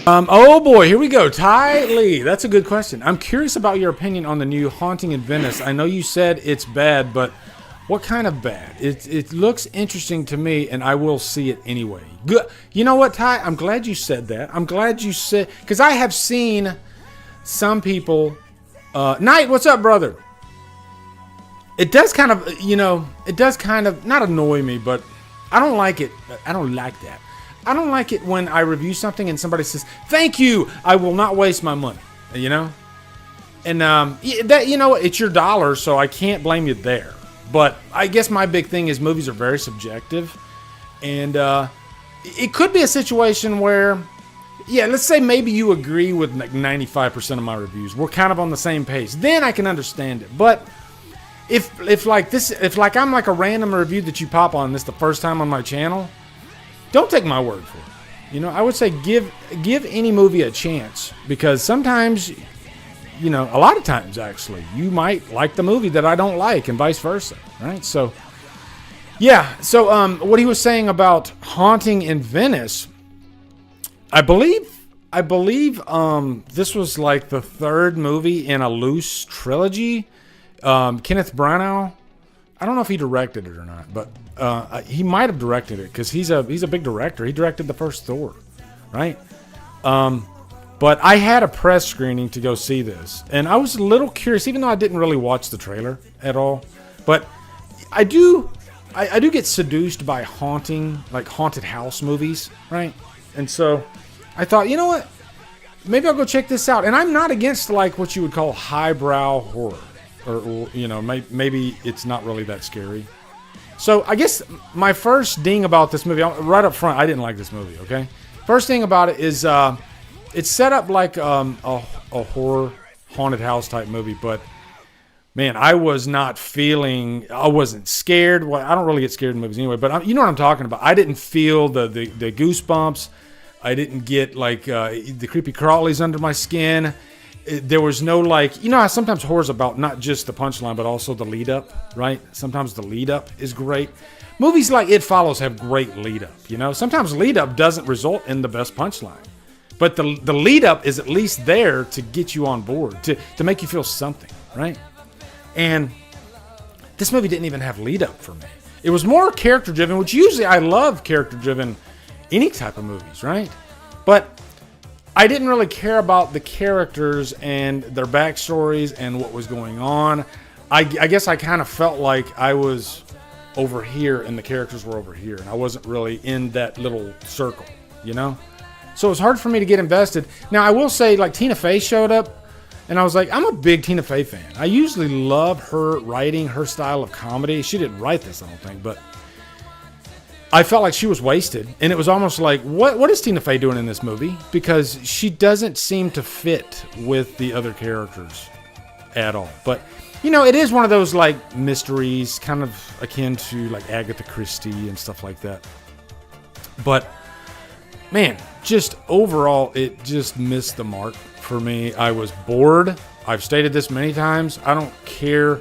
Oh boy, here we go. Ty Lee, that's a good question. I'm curious about your opinion on the new Haunting in Venice. I know you said it's bad, but what kind of bad? It looks interesting to me, and I will see it anyway. Good. You know what, Ty? I'm glad you said that. I'm glad you said, because I have seen some people. Knight, what's up, brother? It does kind of, not annoy me, but I don't like it. I don't like that. I don't like it when I review something and somebody says, "Thank you, I will not waste my money." You know, and that it's your dollar, so I can't blame you there. But I guess my big thing is movies are very subjective, and it could be a situation where, let's say maybe you agree with like 95% of my reviews. We're kind of on the same page. Then I can understand it. But if I'm like a random review that you pop on this the first time on my channel, don't take my word for it. I would say give any movie a chance, because sometimes, a lot of times actually, you might like the movie that I don't like, and vice versa, right? So, yeah. So, what he was saying about Haunting in Venice, I believe this was like the third movie in a loose trilogy. Kenneth Branagh, I don't know if he directed it or not, but he might have directed it, because he's a big director. He directed the first Thor, right? But I had a press screening to go see this, and I was a little curious, even though I didn't really watch the trailer at all. But I do get seduced by haunted house movies, right? And so I thought, you know what? Maybe I'll go check this out. And I'm not against like what you would call highbrow horror. Or maybe it's not really that scary. So I guess my first ding about this movie, right up front, I didn't like this movie, okay? First thing about it is it's set up like a horror haunted house type movie, but man, I wasn't scared. Well, I don't really get scared in movies anyway, but you know what I'm talking about. I didn't feel the goosebumps. I didn't get like the creepy crawlies under my skin. There was no how sometimes horror's about not just the punchline, but also the lead up, right? Sometimes the lead up is great. Movies like It Follows have great lead up, Sometimes lead up doesn't result in the best punchline, but the lead up is at least there to get you on board, to make you feel something, right? And this movie didn't even have lead up for me. It was more character driven, which usually I love character driven any type of movies, right? But I didn't really care about the characters and their backstories and what was going on. I guess I kind of felt like I was over here and the characters were over here, and I wasn't really in that little circle, So it was hard for me to get invested. Now, I will say, like, Tina Fey showed up, and I was like, I'm a big Tina Fey fan. I usually love her writing, her style of comedy. She didn't write this, I don't think, but I felt like she was wasted, and it was almost like, what is Tina Fey doing in this movie? Because she doesn't seem to fit with the other characters at all. But, it is one of those, like, mysteries, kind of akin to, like, Agatha Christie and stuff like that. But, man, just overall, it just missed the mark for me. I was bored. I've stated this many times. I don't care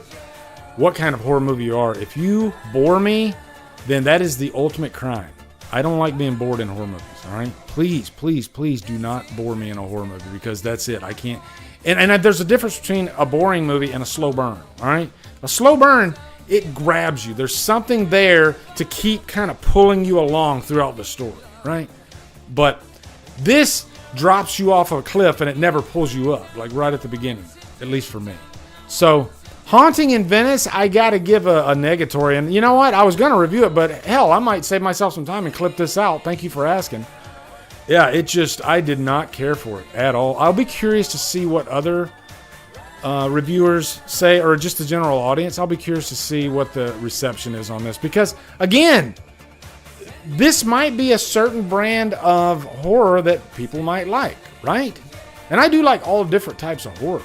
what kind of horror movie you are. If you bore me, then that is the ultimate crime. I don't like being bored in horror movies, all right? Please, please, please do not bore me in a horror movie, because that's it. I can't. And there's a difference between a boring movie and a slow burn, all right? A slow burn, it grabs you. There's something there to keep kind of pulling you along throughout the story, right? But this drops you off a cliff and it never pulls you up, like right at the beginning, at least for me. So, Haunting in Venice, I got to give a negatory. And you know what? I was going to review it, but hell, I might save myself some time and clip this out. Thank you for asking. Yeah, I did not care for it at all. I'll be curious to see what other reviewers say, or just the general audience. I'll be curious to see what the reception is on this. Because, again, this might be a certain brand of horror that people might like, right? And I do like all different types of horror.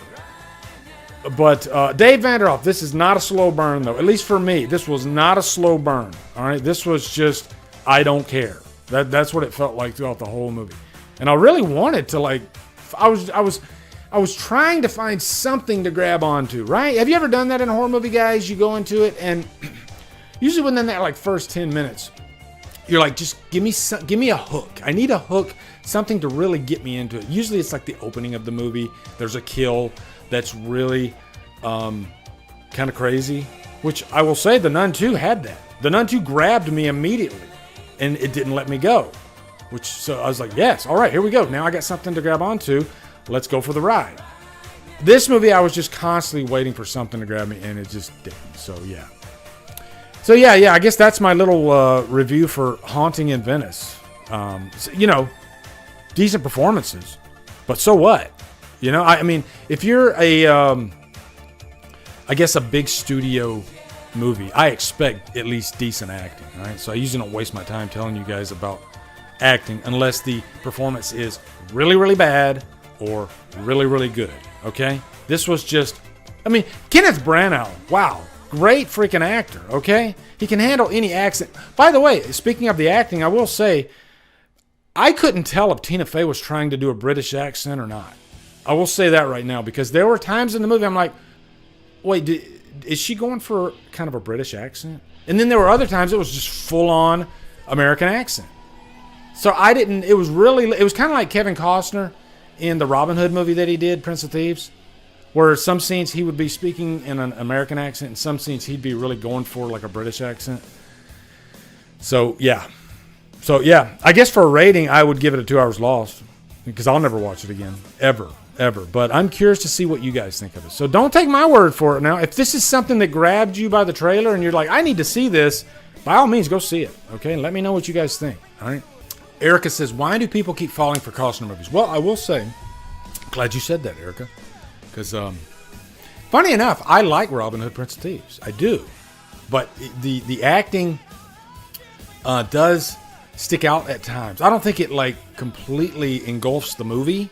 But Dave Vanderhoff, this is not a slow burn, though. At least for me, this was not a slow burn. All right, this was just, I don't care. That's what it felt like throughout the whole movie. And I really wanted to, like, I was trying to find something to grab onto, right? Have you ever done that in a horror movie, guys? You go into it, and usually within that, like, first 10 minutes, you're like, just give me a hook. I need a hook, something to really get me into it. Usually it's like the opening of the movie. There's a kill that's really kind of crazy, which I will say The Nun 2 had that. The Nun 2 grabbed me immediately, and it didn't let me go. So I was like, yes, all right, here we go. Now I got something to grab onto. Let's go for the ride. This movie, I was just constantly waiting for something to grab me, and it just didn't. So yeah. I guess that's my little review for Haunting in Venice. Decent performances, but so what? I mean, if you're I guess a big studio movie, I expect at least decent acting, right? So I usually don't waste my time telling you guys about acting unless the performance is really, really bad or really, really good, okay? This was just, Kenneth Branagh, wow, great freaking actor, okay? He can handle any accent. By the way, speaking of the acting, I will say, I couldn't tell if Tina Fey was trying to do a British accent or not. I will say that right now, because there were times in the movie I'm like, wait, is she going for kind of a British accent? And then there were other times it was just full-on American accent. So it was kind of like Kevin Costner in the Robin Hood movie that he did, Prince of Thieves, where some scenes he would be speaking in an American accent and some scenes he'd be really going for like a British accent. So yeah, I guess for a rating, I would give it a 2 hours lost, because I'll never watch it again, ever. But I'm curious to see what you guys think of it. So don't take my word for it now. If this is something that grabbed you by the trailer and you're like, I need to see this, by all means, go see it, okay? And let me know what you guys think, all right? Erica says, why do people keep falling for Costner movies? Well, I will say, glad you said that, Erica, because funny enough, I like Robin Hood, Prince of Thieves. I do. But the acting does stick out at times. I don't think it completely engulfs the movie,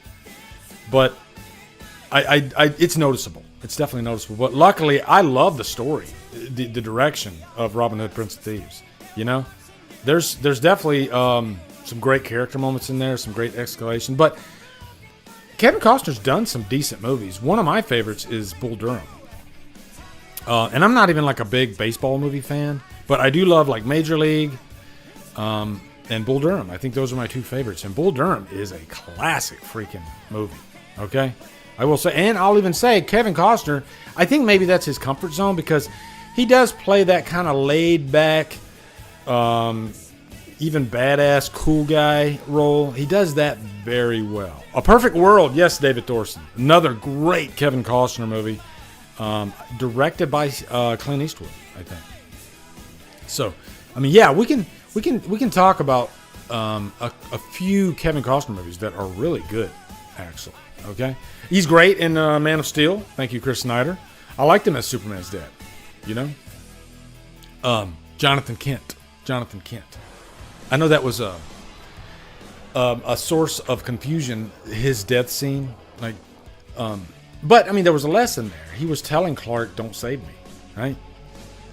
but it's noticeable. It's definitely noticeable. But luckily, I love the story, the direction of Robin Hood, Prince of Thieves. There's definitely some great character moments in there, some great escalation. But Kevin Costner's done some decent movies. One of my favorites is Bull Durham. And I'm not even a big baseball movie fan, but I do love Major League and Bull Durham. I think those are my two favorites. And Bull Durham is a classic freaking movie. Okay? I will say, and I'll even say Kevin Costner, I think maybe that's his comfort zone, because he does play that kind of laid back, even badass, cool guy role. He does that very well. A Perfect World, yes, David Thorson. Another great Kevin Costner movie, directed by Clint Eastwood, I think. So, yeah, we can talk about a few Kevin Costner movies that are really good, actually. Okay, he's great in Man of Steel. Thank you, Chris Snyder. I liked him as Superman's dad. Jonathan Kent. I know that was a source of confusion, his death scene. But there was a lesson there. He was telling Clark, "Don't save me," right?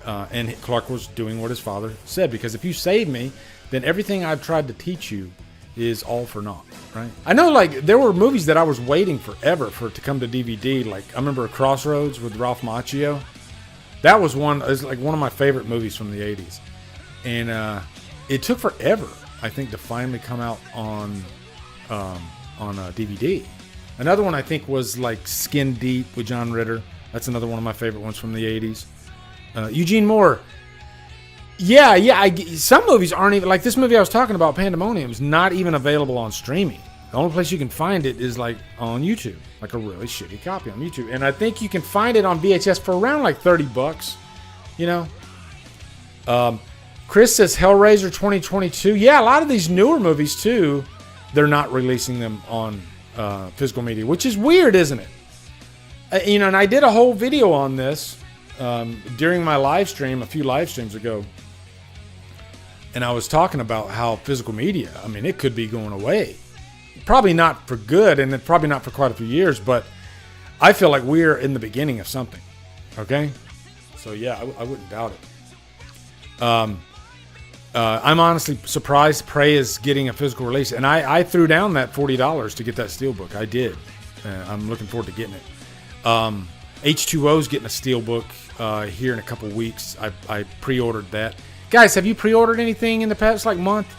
And Clark was doing what his father said, because if you save me, then everything I've tried to teach you is all for naught, right? I know, there were movies that I was waiting forever for it to come to DVD. I remember Crossroads with Ralph Macchio. That was one of my favorite movies from the 80s. And it took forever, I think, to finally come out on DVD. Another one I think was Skin Deep with John Ritter. That's another one of my favorite ones from the 80s. Eugene Moore. Yeah. Some movies aren't even, this movie I was talking about, Pandemonium, is not even available on streaming. The only place you can find it is on YouTube, a really shitty copy on YouTube. And I think you can find it on VHS for around $30. Chris says Hellraiser 2022. Yeah, a lot of these newer movies too, they're not releasing them on physical media, which is weird, isn't it? And I did a whole video on this during my live stream a few live streams ago. And I was talking about how physical media, it could be going away. Probably not for good, and probably not for quite a few years, but I feel like we're in the beginning of something. Okay? So yeah, I wouldn't doubt it. I'm honestly surprised Prey is getting a physical release, and I threw down that $40 to get that steelbook. I did. I'm looking forward to getting it. H2O's getting a steelbook here in a couple weeks. I pre-ordered that. Guys, have you pre-ordered anything in the past like month?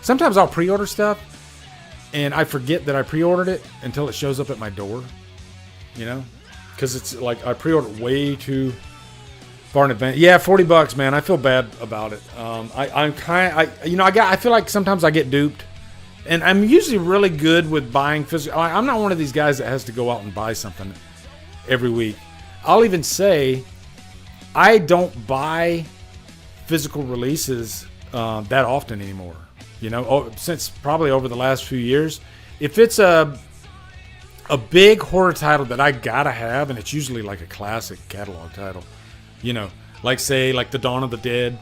Sometimes I'll pre-order stuff and I forget that I pre-ordered it until it shows up at my door. You know? Because it's like I pre-ordered way too far in advance. Yeah, $40, man. I feel bad about it. I feel like sometimes I get duped. And I'm usually really good with buying physical. I'm not one of these guys that has to go out and buy something every week. I'll even say I don't buy physical releases that often anymore. You know, since probably over the last few years. If it's a big horror title that I gotta have, and it's usually like a classic catalog title, you know, like say like the Dawn of the Dead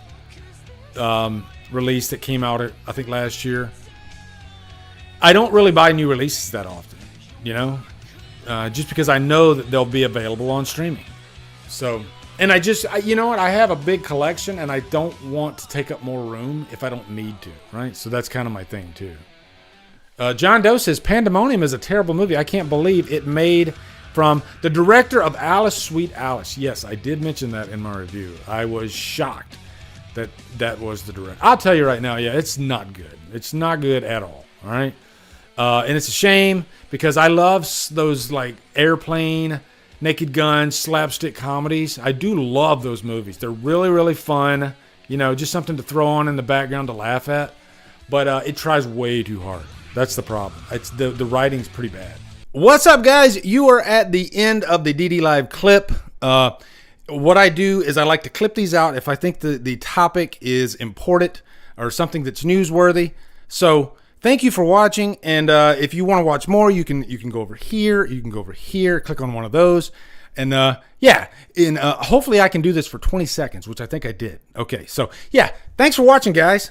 release that came out I think last year. I don't really buy new releases that often, you know, just because I know that they'll be available on streaming. So, and you know what? I have a big collection and I don't want to take up more room if I don't need to, right? So that's kind of my thing too. John Doe says, Pandemonium is a terrible movie. I can't believe it made from the director of Alice, Sweet Alice. Yes, I did mention that in my review. I was shocked that was the director. I'll tell you right now, yeah, it's not good. It's not good at all right? And it's a shame because I love those like Airplane, Naked Gun, slapstick comedies. I do love those movies. They're really, really fun. You know, just something to throw on in the background to laugh at. But it tries way too hard. That's the problem. It's the writing's pretty bad. What's up, guys? You are at the end of the DDLive clip. What I do is I like to clip these out if I think the topic is important or something that's newsworthy. So thank you for watching, and if you want to watch more, you can go over here, you can go over here, click on one of those, and yeah, hopefully I can do this for 20 seconds, which I think I did. Okay, so yeah, thanks for watching, guys.